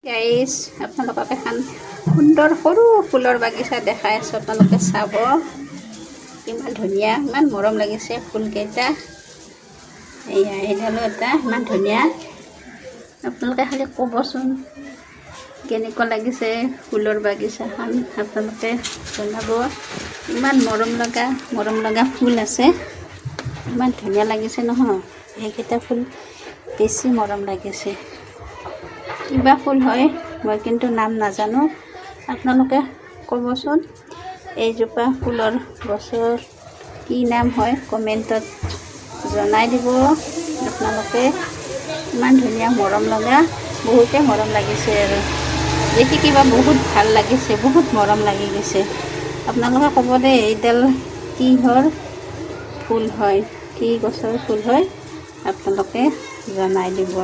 Guys আপোনালোকক এখন সুন্দৰ সৰু ফুলৰ বাগিচা দেখাই আছোঁ। আপোনালোকে চাব ইমান ধুনীয়া, ইমান মৰম লাগিছে ফুলকেইটা। এয়া এইডালো এটা ইমান ধুনীয়া। আপোনালোকে খালি ক'বচোন কেনেকুৱা লাগিছে ফুলৰ বাগিচাখন, আপোনালোকে জনাব। ইমান মৰম লগা ফুল আছে, ইমান ধুনীয়া লাগিছে নহয়। এইকেইটা ফুল বেছি মৰম লাগিছে। কিবা ফুল হয় মই কিন্তু নাম নাজানো, আপোনালোকে ক'বচোন। এইজোপা ফুলৰ গছৰ কি নাম হয় কমেণ্টত জনাই দিব আপোনালোকে। ইমান ধুনীয়া মৰম লগা, বহুতে মৰম লাগিছে আৰু দেখি কিবা বহুত ভাল লাগিছে, বহুত মৰম লাগি গৈছে। আপোনালোকে ক'ব দেই এইডাল কিহৰ ফুল হয়, কি গছৰ ফুল হয় আপোনালোকে জনাই দিব।